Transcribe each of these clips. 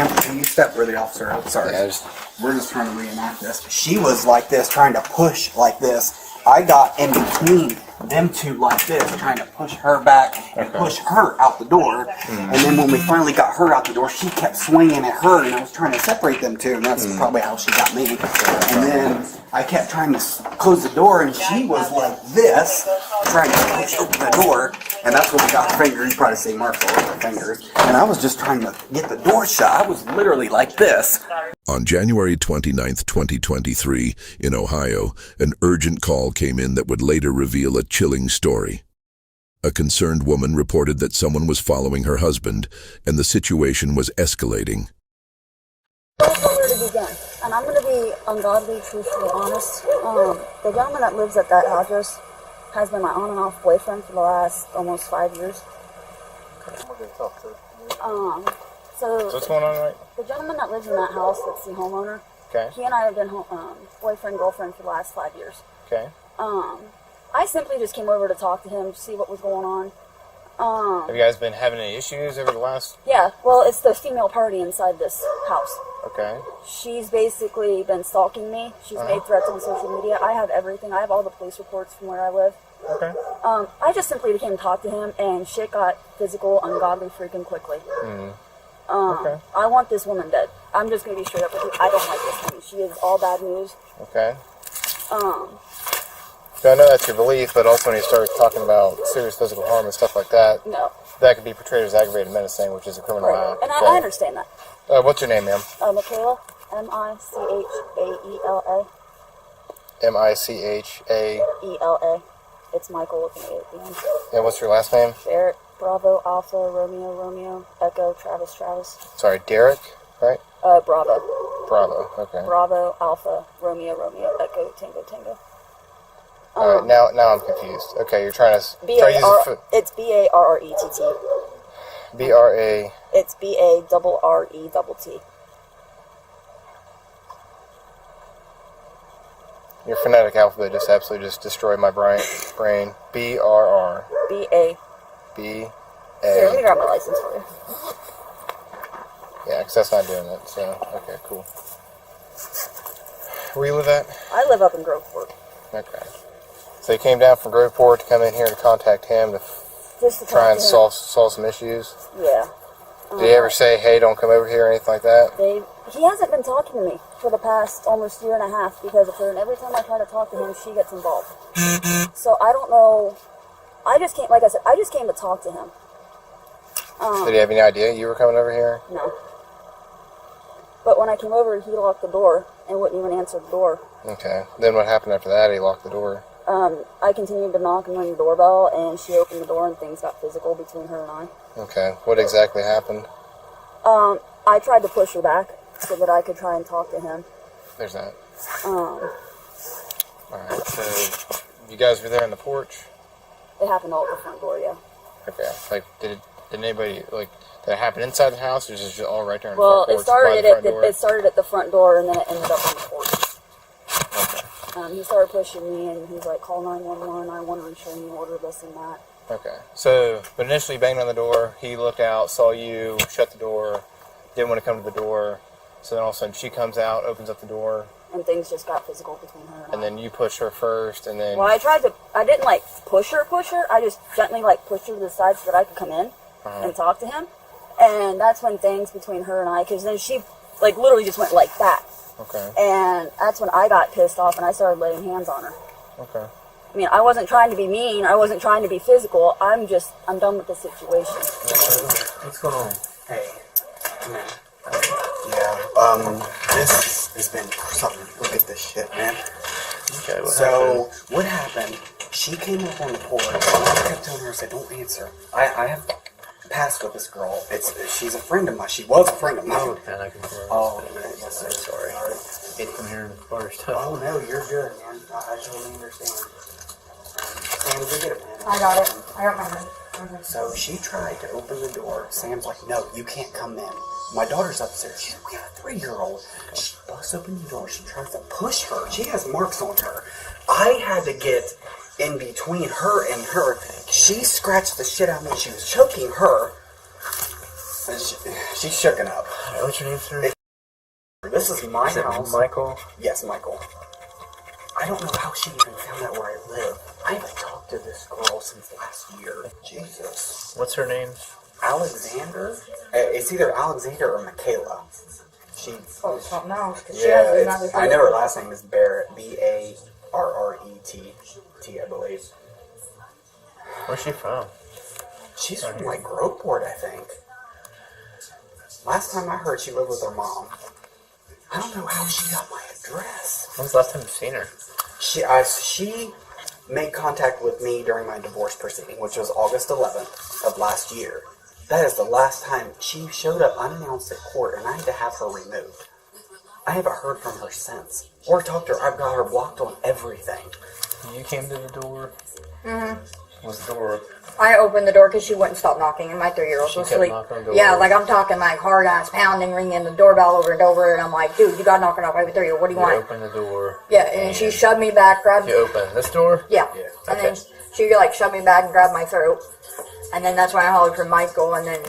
You stepped where the officer. Sorry. Yeah, We're just trying to reenact this. She was like this, trying to push like this. I got in between them two like this, trying to push her back and push her out the door. And then when we finally got her out the door, she kept swinging at her, and I was trying to separate them two, and that's probably how she got me. And then I kept trying to close the door, and she was like this, trying to push open the door, and that's when we got her fingers. You probably see marks all over her fingers. And I was just trying to get the door shut. I was literally like this. On January 29th, 2023, in Ohio, an urgent call came in that would later reveal a chilling story. A concerned woman reported that someone was following her husband, and the situation was escalating. I don't know where to begin, and I'm going to be ungodly, truthfully honest. The gentleman that lives at that address has been my on and off boyfriend for the last almost 5 years. So what's going on, right? The gentleman that lives in that house, that's the homeowner. Okay. He and I have been boyfriend, girlfriend for the last 5 years. Okay. I simply just came over to talk to him, see what was going on. Have you guys been having any issues over the last? Yeah, well, it's the female party inside this house. Okay. She's basically been stalking me. She's made threats on social media. I have everything. I have all the police reports from where I live. Okay. I just simply came to talk to him, and shit got physical, ungodly, freaking quickly. Okay. I want this woman dead. I'm just going to be straight up with you. I don't like this woman. She is all bad news. Okay. So I know that's your belief, but also when you start talking about serious physical harm and stuff like that, No. that could be portrayed as aggravated menacing, which is a criminal Right. act. And I understand that. What's your name, ma'am? Michaela, Michaela. M-I-C-H-A. E-L-A. It's Michael with an A at the end. And what's your last name? Barrett, Bravo, Alpha, Romeo, Romeo, Echo, Travis, Travis. Sorry, Derek, right? Bravo. Bravo, okay. Bravo, Alpha, Romeo, Romeo, Echo, Tango, Tango. Alright, now I'm confused. Okay, you're trying to use It's B-A-R-R-E-T-T. B-R-A. It's B-A-R-R-E-T-T. Your phonetic alphabet just absolutely just destroyed my brain. B-R-R. B-A. B-A. Here, let me grab my license for you. Yeah, because that's not doing it, so, okay, cool. Where you live at? I live up in Groveport. Okay. So you came down from Groveport to come in here to contact him to try and solve some issues? Yeah. Did he ever say, hey, don't come over here or anything like that? He hasn't been talking to me for the past almost year and a half because of her, and every time I try to talk to him, she gets involved. So I don't know. I just came, like I said, I just came to talk to him. Did he have any idea you were coming over here? No. But when I came over, he locked the door and wouldn't even answer the door. Okay. Then what happened after that? He locked the door. I continued to knock and ring the doorbell, and she opened the door, and things got physical between her and I. Okay. What exactly happened? I tried to push her back so that I could try and talk to him. There's that. Alright, so you guys were there on the porch? It happened all at the front door, yeah. Okay. Like, did anybody, like, did it happen inside the house, or is it just all right there in well, the front porch? It started at the front door, and then it ended up on the porch. Okay. He started pushing me, and he's like, call 911, I want a restraining order, this and that. Okay. So, but initially banged on the door, he looked out, saw you, shut the door, didn't want to come to the door, so then all of a sudden she comes out, opens up the door. And things just got physical between her and I. And then you pushed her first, and then... Well, I didn't like push her, I just gently like pushed her to the side so that I could come in and talk to him. And that's when things between her and I, because then she like literally just went like that. Okay. And that's when I got pissed off and I started laying hands on her. Okay. I mean, I wasn't trying to be mean, I wasn't trying to be physical, I'm done with the situation. What's going on? Hey, man. This has been something. Look at this shit, man. Okay, what happened? She came up on the porch, and I kept telling her, I said, don't answer. I have passed with this girl. She's a friend of mine. She was a friend of mine. Oh, man, I confirm. Oh, man, yes, sir. Sorry. Hate to come here and bar stuff. Oh, no, you're good, man. I totally understand. Sam, you get it, man. I got it. I got my head. So she tried to open the door. Sam's like, no, you can't come in. My daughter's upstairs. She's like, we have a 3-year-old. She busts open the door. She tries to push her. She has marks on her. I had to get in between her and her. She scratched the shit out of me. She was choking her. She's shooken up. What's your name, sir? This is my Is it house. Michael? Yes, Michael. I don't know how she even found out where I live. I haven't talked to this girl since last year. Jesus. What's her name? Alexander? It's either Alexander or Michaela. She. Oh, something else. Yeah, I know her last name is Barrett. Barrett, I believe. Where's she from? She's from like Groveport, I think. Last time I heard, she lived with her mom. I don't know how she got my address. When's the last time you've seen her? She made contact with me during my divorce proceeding, which was August 11th of last year. That is the last time she showed up unannounced at court, and I had to have her removed. I haven't heard from her since, or talked to her. I've got her blocked on everything. You came to the door? Mm-hmm. Was the door... I opened the door because she wouldn't stop knocking, and my 3-year-old was asleep. Yeah, like I'm talking like hard ass pounding, ringing the doorbell over and over, and I'm like, dude, you gotta knock it off. I have a 3-year-old. What do you want? Open the door. Yeah, and she shoved me back, grabbed. You open this door? Yeah, and then she like shoved me back and grabbed my throat, and then that's when I hollered for Michael, and then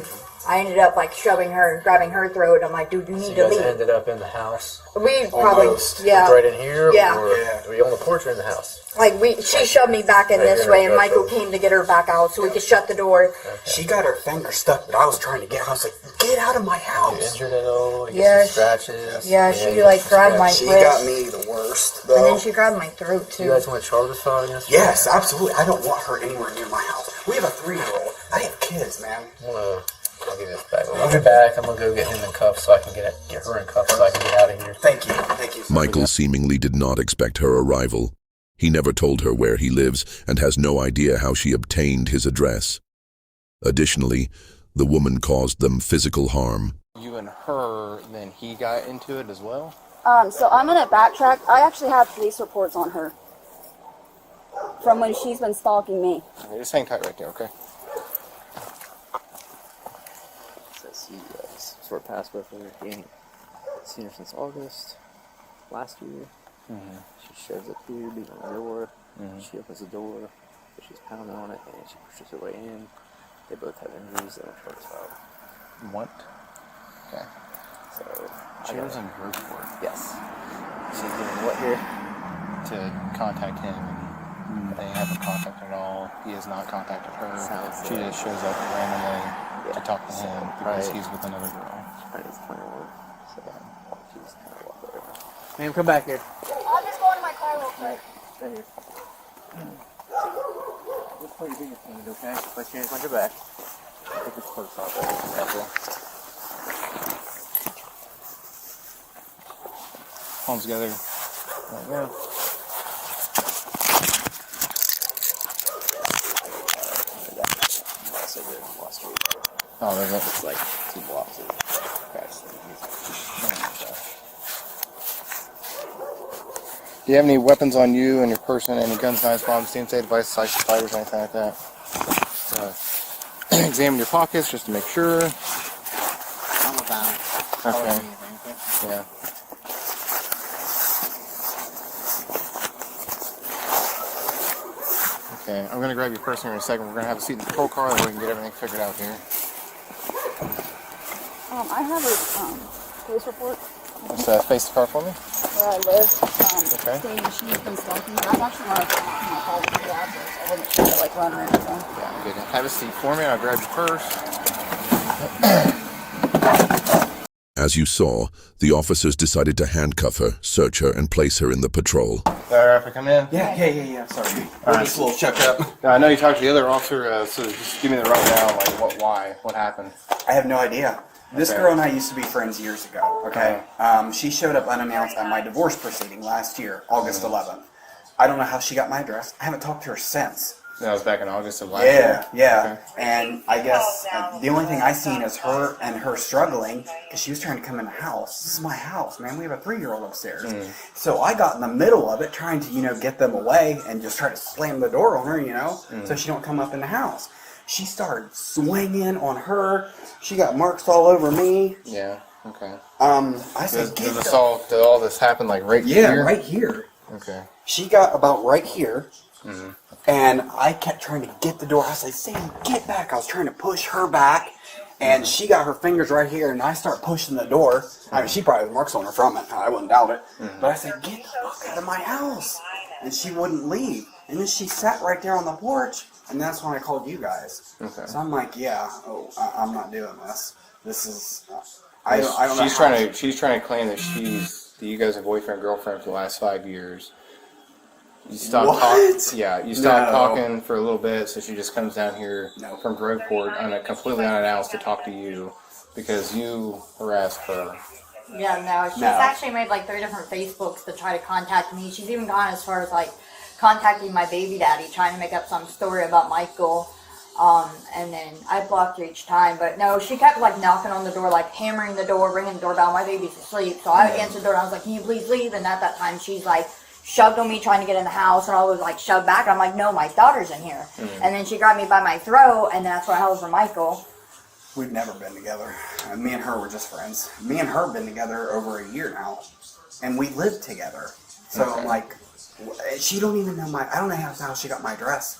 I ended up like shoving her, grabbing her throat. I'm like, dude, you need to leave. You guys ended up in the house? We probably, Almost. yeah. Right in here? Yeah. Or were you on the porch or in the house? Like she shoved me back in this way, and Michael came to get her back out so we could shut the door. Okay. She got her finger stuck, but I was trying to get her. I was like, get out of my You house. injured at all? You Yeah, get some scratches? Yeah, she like grabbed my She wrist, got me the worst, though. and then she grabbed my throat too. You guys want charges filed against her? Yes, absolutely. I don't want her anywhere near my house. We have a 3-year-old. I have kids, man. I'll give you this back. I'll be back. I'm going to go get him in cuffs so I can get her in cuffs so I can get out of here. Thank you. Thank you. Michael seemingly did not expect her arrival. He never told her where he lives and has no idea how she obtained his address. Additionally, the woman caused them physical harm. You and her, then he got into it as well? So I'm gonna backtrack. I actually have police reports on her from when she's been stalking me. Okay, just hang tight right there, okay? Says he sort of passed with her. He ain't seen her since August last year. She shows up here, beating on the door. She opens the door, but she's pounding on it, and she pushes her way in. They both have injuries. They don't charge out. What? Okay. So She lives in Groveport. yes, she's doing what here? To contact him, and they haven't contacted at all. He has not contacted her. Sounds She like- just shows up randomly to talk to him because Right. he's with another girl. Trying to plan on. So she's kind of walked over. Ma'am, come back here. I'll just go into my car real quick. Right here. Just put your fingerprint, okay? Place your hands on your back. Put this purse off there. Careful. Palms together. There you go. That's a good Wall Street. Oh, there's it. It's like 2 blocks of crash. Do you have any weapons on you and your person? Any guns, knives, bombs, DMCA devices, psychic fighters, anything like that? Examine your pockets just to make sure. I'm about. Okay. Yeah. Okay, I'm gonna grab your person here in a second. We're gonna have a seat in the patrol car, and we can get everything figured out here. I have her police report Just face the car for me. where I live. Okay. Stating she's been stalking me. I'm actually gonna call the address. I wasn't trying to like run or anything. Yeah, good. Have a seat for me. I'll grab your purse. As you saw, the officers decided to handcuff her, search her, and place her in the patrol. Sorry if I come in. Yeah. Sorry. We're just a little checked up. I know you talked to the other officer, so just give me the rundown, like why, what happened. I have no idea. This Okay. girl and I used to be friends years ago, okay? She showed up unannounced at my divorce proceeding last year, August 11th. I don't know how she got my address. I haven't talked to her since. That was back in August of last year. Yeah. And I guess the only thing I seen is her and her struggling because she was trying to come in the house. This is my house, man. We have a 3-year-old upstairs. So I got in the middle of it trying to, get them away and just try to slam the door on her, so she don't come up in the house. She started swinging on her. She got marks all over me. Yeah. Okay. I said, Did all this happen like right yeah, here? right here. Okay. She got about right here. And I kept trying to get the door. I was like, Sam, get back. I was trying to push her back. And she got her fingers right here, and I start pushing the door. I mean, she probably has marks on her from it. I wouldn't doubt it. But I said, get the fuck out of my house. And she wouldn't leave. And then she sat right there on the porch, and that's when I called you guys. Okay. So I'm like, yeah, I'm not doing this. This is, I don't know. She's trying to claim that you guys are boyfriend, girlfriend for the last 5 years. You stopped talking. Yeah, you stopped talking for a little bit, so she just comes down here from Groveport completely unannounced to talk to you because you harassed her. Yeah, no, she's actually made like 3 different Facebooks to try to contact me. She's even gone as far as like contacting my baby daddy, trying to make up some story about Michael. And then I blocked her each time, but no, she kept like knocking on the door, like hammering the door, ringing the doorbell. My baby's asleep, so I answered the door and I was like, "Can you please leave?" And at that time, she's like shoved on me trying to get in the house, and I was like shoved back. I'm like, "No, my daughter's in here." And then she grabbed me by my throat, and that's when I held for Michael. We've never been together. Me and her were just friends. Me and her have been together over a year now, and we lived together. So I'm like, she don't even know I don't know how she got my address.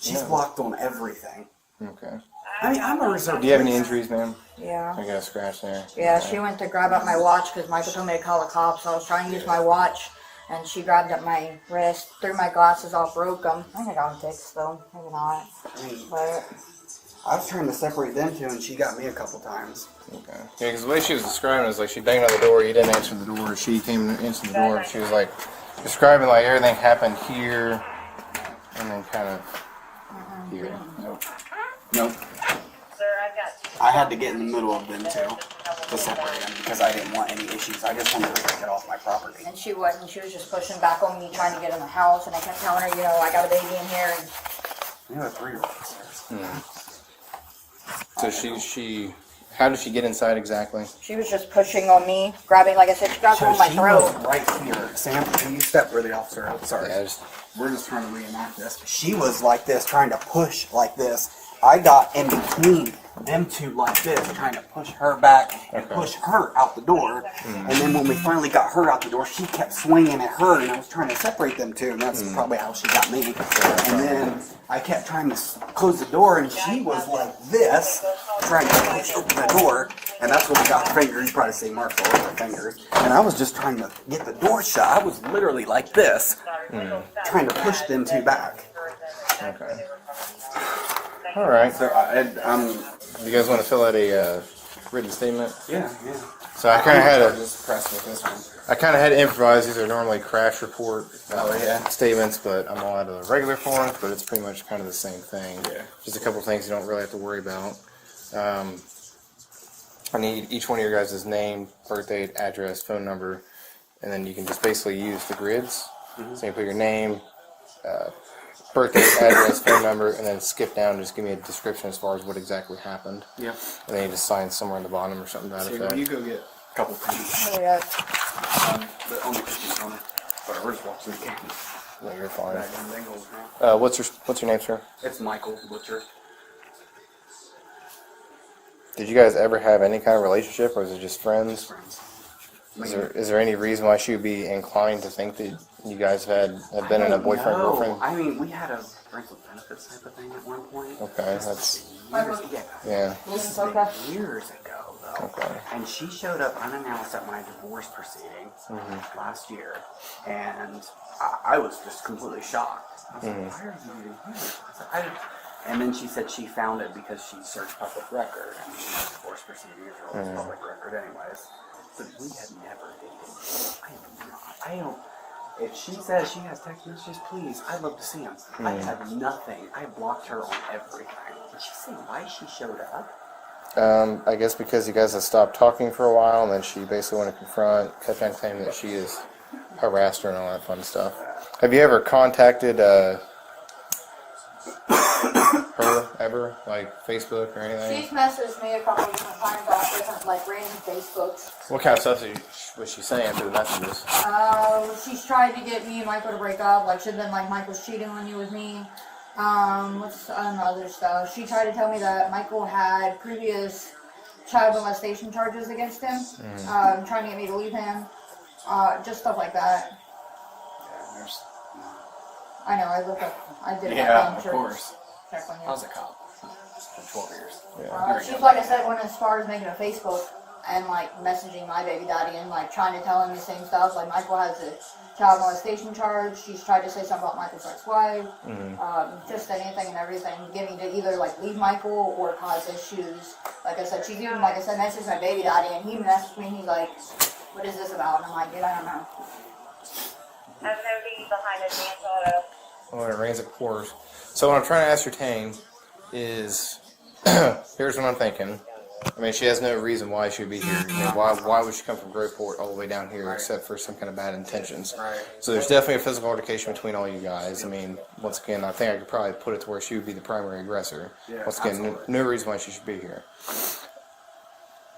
She's blocked on everything. Okay. I mean, I'm a reserved. Do you have any injuries, ma'am? Yeah. I got a scratch there. Yeah, she went to grab up my watch because Michael told me to call the cops. So I was trying to use my watch, and she grabbed up my wrist, threw my glasses off, broke them. I think I got them fixed though, maybe not. But I was trying to separate them two, and she got me a couple times. Okay. Yeah, because the way she was describing it was like she banged on the door, you didn't answer the door. She came and answered the door. She was like describing like everything happened here, and then kind of here. Nope. I had to get in the middle of them two to separate them because I didn't want any issues. I just wanted to get off my property. and she wasn't. She was just pushing back on me, trying to get in the house, and I kept telling her, you know, I got a baby in here. And You have a 3-year-old upstairs. So how did she get inside exactly? she was just pushing on me, grabbing, like I said, she grabbed So on my she throat. was right here. Sam, can you step where the officer is? Sorry. Yeah, We're just trying to reenact this. She was like this, trying to push like this. I got in between them two like this, trying to push her back and push her out the door. And then when we finally got her out the door, she kept swinging at her, and I was trying to separate them two, and that's probably how she got me. And then I kept trying to close the door, and she was like this, trying to push open the door, and that's when we got her fingers. You probably see marks all over her fingers. And I was just trying to get the door shut. I was literally like this, trying to push them two back. Okay. All right. So You guys want to fill out a written statement? yeah. So I kind of had just press with this one. I kind of had to improvise. These are normally crash report statements, but I'm all out of the regular forms. But it's pretty much kind of the same thing. Yeah. Just a couple things you don't really have to worry about. I need each one of your guys' name, birth date, address, phone number, and then you can just basically use the grids. So you put your name, birthday, address, phone number, and then skip down and just give me a description as far as what exactly happened. Yeah. And then you just sign somewhere in the bottom or something to that So effect. you go get a couple things. Oh, yeah. On the kitchen counter. But we're just watching the game. No, you're fine. Back in Bengals now. What's your name, sir? It's Michael Butcher. Did you guys ever have any kind of relationship, or is it just friends? Friends. Is there any reason why she would be inclined to think that you guys have been in a boyfriend girlfriend? I mean, we had a friends with benefits type of thing at one point. Okay, that's years, yeah. years ago though. Okay. And she showed up unannounced at my divorce proceedings last year, and I was just completely shocked. I was like, "Why are you even here?" I said, and then she said she found it because she searched public record, and divorce proceedings are always public record anyways. But we had never dated. I don't. If she says she has text messages, please, I'd love to see them. I have nothing. I blocked her on everything. Did she say why she showed up? I guess because you guys have stopped talking for a while, and then she basically wanted to kept on claiming that she has harassed her and all that fun stuff. Have you ever contacted her ever, like Facebook or anything? She's messaged me a couple of different times off different, like, random Facebooks. What kind of stuff was she saying through the messages? She's tried to get me and Michael to break up. Like, she'd been like, Michael's cheating on you with me. What's other stuff? She tried to tell me that Michael had previous child molestation charges against him. Trying to get me to leave him. Just stuff like that. Yeah, there's. I know, I did Yeah, of course. check on you. I was a cop. for 12 years. She's, like I said, went as far as making a Facebook and like messaging my baby daddy and like trying to tell him the same stuff. Like Michael has a child molestation charge. She's tried to say something about Michael's ex-wife. Just anything and everything, getting to either like leave Michael or cause issues. Like I said, she's even, like I said, messaged my baby daddy, and he messaged me. And he's like, "What is this about?" And I'm like, "Dude, I don't know." I've no need behind advanced auto. Well, it rains, it pours. So what I'm trying to ascertain is, here's what I'm thinking. I mean, she has no reason why she would be here. I mean, why would she come from Groveport all the way down here except for some kind of bad intentions? Right. So there's definitely a physical altercation between all you guys. I mean, once again, I think I could probably put it to where she would be the primary aggressor. Yeah, once again, no reason why she should be here.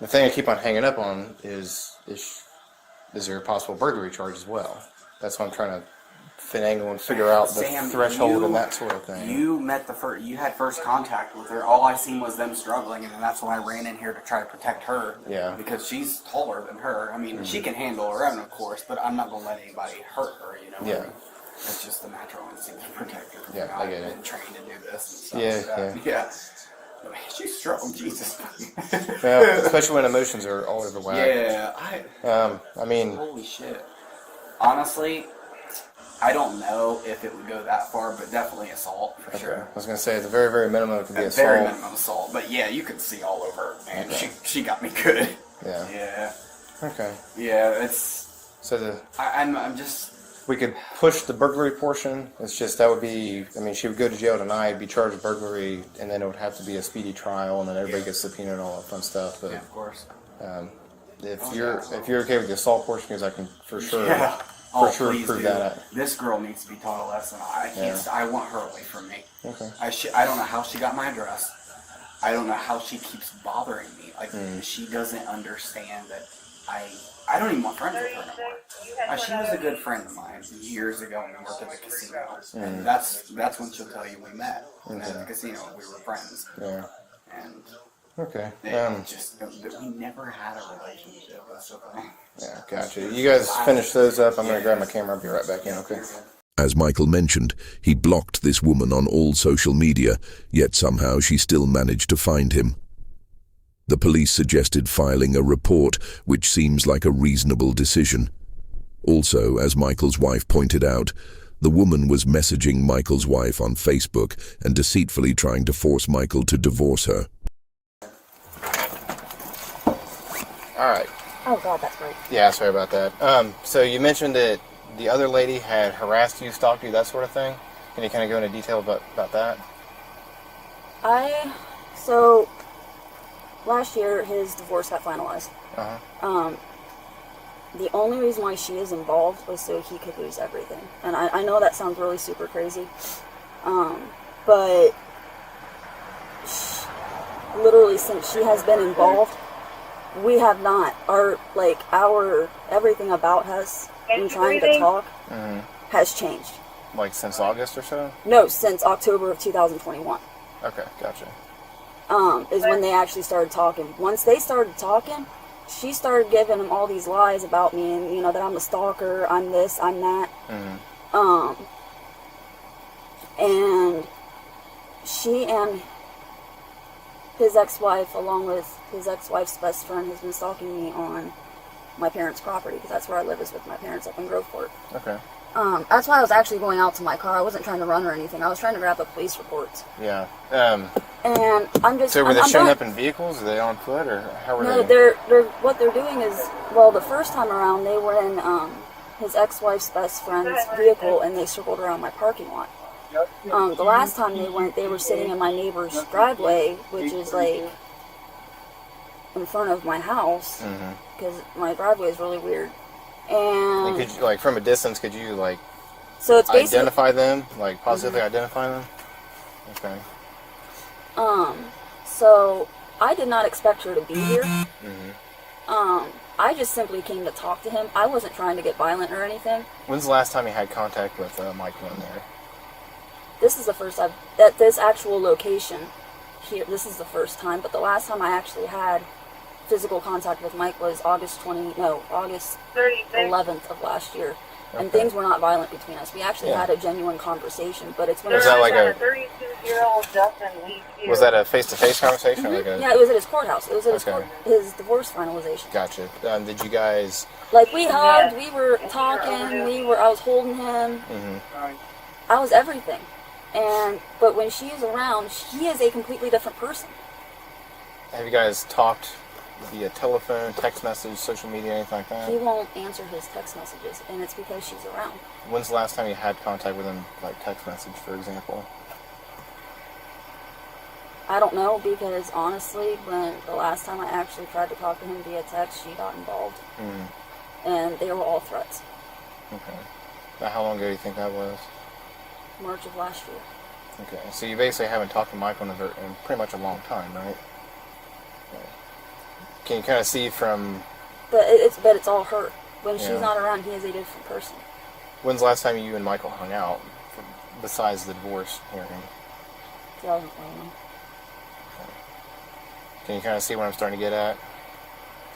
The thing I keep on hanging up on is there a possible burglary charge as well? That's what I'm trying to finagle and figure out the Sam, threshold and that sort of thing. You met you had first contact with her. All I seen was them struggling, and that's when I ran in here to try to protect her. Yeah. Because she's taller than her. I mean, she can handle her own, of course, but I'm not gonna let anybody hurt her. You know. Yeah. I mean, that's just the natural instinct to protect her. Yeah, I get it. I've been trained to do this and Yeah, stuff. yeah. I mean, she's strong, Jesus. Yeah, especially when emotions are all over whack. Yeah. I mean, Holy shit. Honestly, I don't know if it would go that far, but definitely assault for sure. I was going to say, at the very, very minimum, it could be At assault. very minimum assault, but yeah, you could see all over her, man. She got me good. Yeah. Yeah. Okay. Yeah, it's. So I'm just. we could push the burglary portion. It's just that would be, I mean, she would go to jail tonight, be charged with burglary, and then it would have to be a speedy trial, and then everybody gets subpoenaed and all that fun stuff. But Yeah, of course. if you're okay with the assault portion, because I can for sure. Yeah. For sure, please prove do. that. This girl needs to be taught a lesson. I can't. I want her away from me. Okay. I don't know how she got my address. I don't know how she keeps bothering me. Like she doesn't understand that I don't even want friends with her anymore. She was a good friend of mine years ago when we worked at the casino, and that's when she'll tell you we met at the casino. We were friends. Yeah. And Okay. we never had a relationship. That's the thing. Yeah, gotcha. You guys finish those up. I'm going to grab my camera. I'll be right back in, okay? As Michael mentioned, he blocked this woman on all social media, yet somehow she still managed to find him. The police suggested filing a report, which seems like a reasonable decision. Also, as Michael's wife pointed out, the woman was messaging Michael's wife on Facebook and deceitfully trying to force Michael to divorce her. All right. Oh God, that's great. Yeah, sorry about that. So you mentioned that the other lady had harassed you, stalked you, that sort of thing. Can you kind of go into detail about that? So last year his divorce got finalized. The only reason why she is involved was so he could lose everything. And I know that sounds really super crazy, but literally since she has been involved, we have not, our everything about us and trying to talk has changed. Like since August or so? No, since October of 2021. Okay, gotcha. Is when they actually started talking. Once they started talking, she started giving him all these lies about me and, that I'm a stalker, I'm this, I'm that. And she and his ex-wife, along with his ex-wife's best friend, has been stalking me on my parents' property, because that's where I live, is with my parents up in Groveport. Okay. That's why I was actually going out to my car. I wasn't trying to run or anything. I was trying to grab the police reports. Yeah. And I'm just... So were they I'm showing done. up in vehicles? Are they on foot, or how were No, they? they're what they're doing is, well, the first time around, they were in his ex-wife's best friend's vehicle, and they circled around my parking lot. The last time they went, they were sitting in my neighbor's driveway, which is like in front of my house, because my driveway is really weird. And could you, from a distance, could you so it's basically identify them, positively identify them? Okay. So I did not expect her to be here. I just simply came to talk to him. I wasn't trying to get violent or anything. When's the last time you had contact with Michael in there? This is the first I've, at this actual location here, this is the first time, but the last time I actually had physical contact with Mike was August 11th of last year. And things were not violent between us. We actually Yeah. had a genuine conversation, but it's when Was that like a 32-year-old Justin Lee Hughes. was that a face-to-face conversation? Or like a, yeah, it was at his courthouse. It was at Okay. his divorce finalization. Gotcha. Did you guys? Like we hugged, we were talking, I was holding him. I was everything. But when she's around, she is a completely different person. Have you guys talked via telephone, text message, social media, anything like that? He won't answer his text messages, and it's because she's around. When's the last time you had contact with him, like text message, for example? I don't know, because honestly, when the last time I actually tried to talk to him via text, she got involved. And they were all threats. Okay. Now, how long ago do you think that was? March of last year. Okay. So you basically haven't talked to Michael in pretty much a long time, right? Okay. Can you kind of see from... But it's all her. When Yeah. she's not around, he is a different person. When's the last time you and Michael hung out, besides the divorce hearing? 2021. Can you kind of see what I'm starting to get at?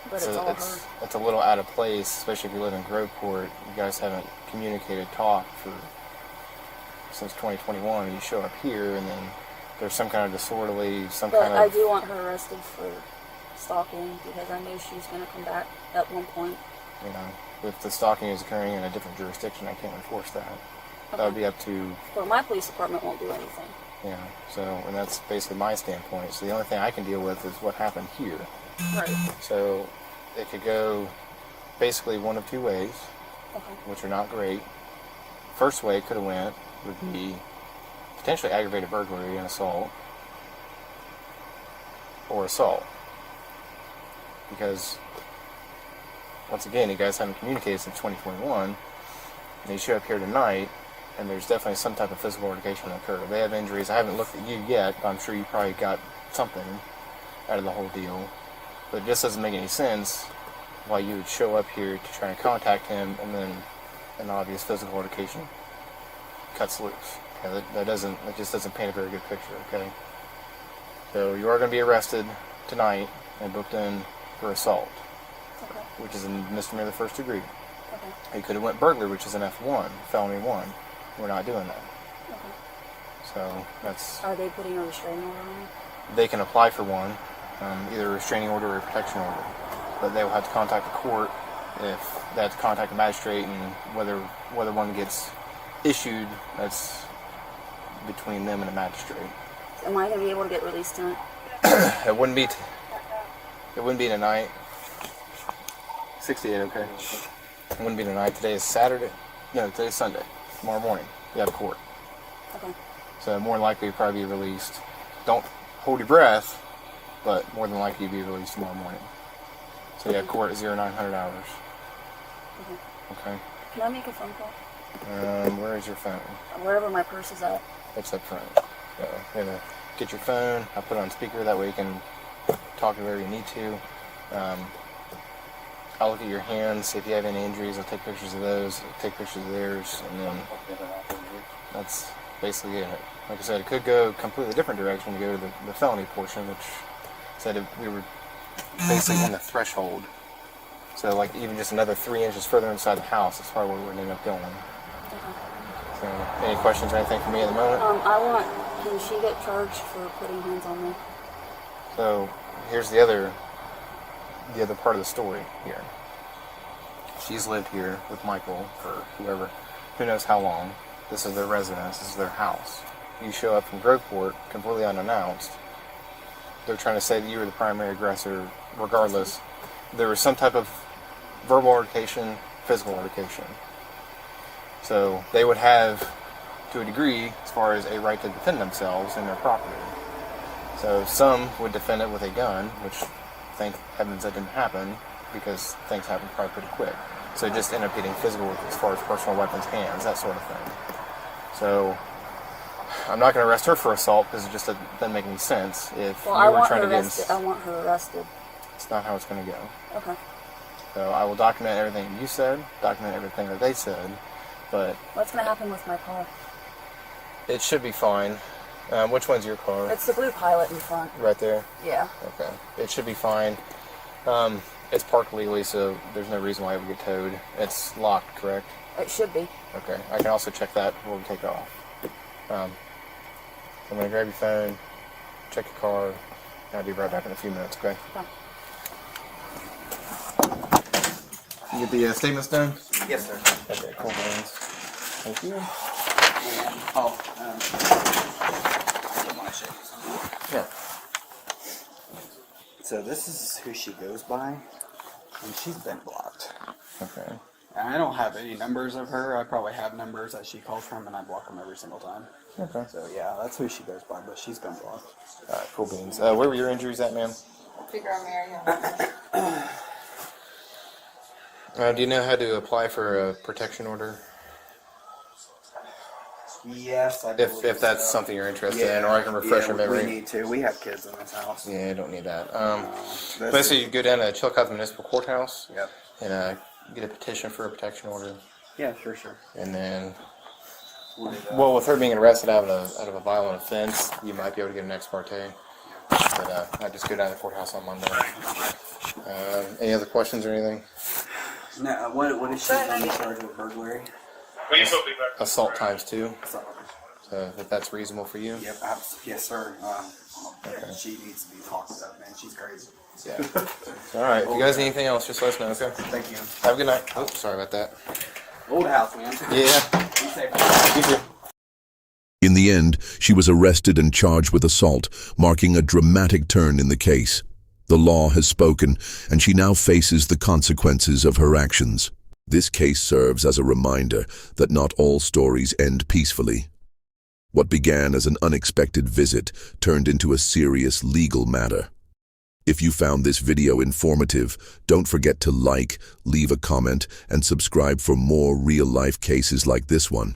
But So it's all her. it's a little out of place, especially if you live in Groveport. You guys haven't communicated, talked since 2021. You show up here, and then there's some kind of disorderly, But I do want her arrested for stalking, because I know she's going to come back at one point. You know, if the stalking is occurring in a different jurisdiction, I can't enforce that. That would be up to... Well, my police department won't do anything. Yeah, so, and that's basically my standpoint. So the only thing I can deal with is what happened here. Right. So it could go basically one of two ways, which are not great. First way it could have went would be potentially aggravated burglary and assault, or assault. Because, once again, you guys haven't communicated since 2021, and you show up here tonight, and there's definitely some type of physical altercation that occurred. If they have injuries, I haven't looked at you yet, but I'm sure you probably got something out of the whole deal. But it just doesn't make any sense why you would show up here to try and contact him, and then an obvious physical altercation cuts loose. Okay, that just doesn't paint a very good picture, okay? So you are going to be arrested tonight and booked in for assault, which is a misdemeanor of the first degree. You could have went burglary, which is an F1, felony 1. We're not doing that. So that's... Are they putting a restraining order on me? They can apply for one, either a restraining order or a protection order. But they will have to contact the court if they have to contact the magistrate, and whether one gets issued, that's between them and the magistrate. Am I going to be able to get released tonight? It wouldn't be tonight. 68, okay. It wouldn't be tonight. Today is Saturday. No, today's Sunday. Tomorrow morning, you have court. Okay. So more than likely, you'll probably be released. Don't hold your breath, but more than likely, you'll be released tomorrow morning. So you have court at 0900 hours. Okay. Can I make a phone call? Where is your phone? Wherever my purse is at. It's up front. So you're gonna get your phone. I'll put it on speaker. That way you can talk to wherever you need to. I'll look at your hands, see if you have any injuries. I'll take pictures of those, take pictures of theirs, and then that's basically it. Like I said, it could go a completely different direction to go to the felony portion, which said if we were basically in the threshold. So like even just another 3 inches further inside the house, that's probably where we would end up going. So any questions or anything for me at the moment? Can she get charged for putting hands on me? So here's the other part of the story here. She's lived here with Michael for who knows how long. This is their residence, this is their house. You show up from Groveport completely unannounced. They're trying to say that you were the primary aggressor. Regardless, there was some type of verbal altercation, physical altercation. So they would have, to a degree, as far as a right to defend themselves and their property. So some would defend it with a gun, which thank heavens that didn't happen, because things happen probably pretty quick. So it just ended up getting physical as far as personal weapons, hands, that sort of thing. So I'm not going to arrest her for assault because it just doesn't make any sense. If you were trying to get I want her arrested. It's not how it's going to go. Okay. So I will document everything you said, document everything that they said, but What's going to happen with my car? it should be fine. Which one's your car? It's the blue Pilot in front. Right there? Yeah. Okay. It should be fine. It's parked legally, so there's no reason why it would get towed. It's locked, correct? It should be. Okay. I can also check that before we take off. I'm going to grab your phone, check your car, and I'll be right back in a few minutes, okay? Okay. You get the statements done? Yes, sir. Okay, cool, beans. Thank you. And, I want to show you something. Yeah. So this is who she goes by, and she's been blocked. Okay. And I don't have any numbers of her. I probably have numbers that she calls from, and I block them every single time. Okay. So yeah, that's who she goes by, but she's been blocked. Alright, cool beans. Where were your injuries at, ma'am? Figure out area. Do you know how to apply for a protection order? Yes, I If that's something you're interested in, or I can refresh your memory. We need to. We have kids in this house. Yeah, I don't need that. This Basically, you go down to Chillicothe Municipal Courthouse Yep. and get a petition for a protection order. Yeah, sure. And then, well, with her being arrested out of a violent offense, you might be able to get an ex parte. But I just go down to the courthouse on Monday. Any other questions or anything? No, what is she going to charge with burglary? Assault times 2. So if that's reasonable for you. Yep, yes, sir. She needs to be talked about, man. She's crazy. Yeah. All right. If you guys need anything else, just let us know. Okay. Thank you. Have a good night. Oh, sorry about that. Old house, man. Yeah. Be safe. You too. In the end, she was arrested and charged with assault, marking a dramatic turn in the case. The law has spoken, and she now faces the consequences of her actions. This case serves as a reminder that not all stories end peacefully. What began as an unexpected visit turned into a serious legal matter. If you found this video informative, don't forget to like, leave a comment, and subscribe for more real-life cases like this one.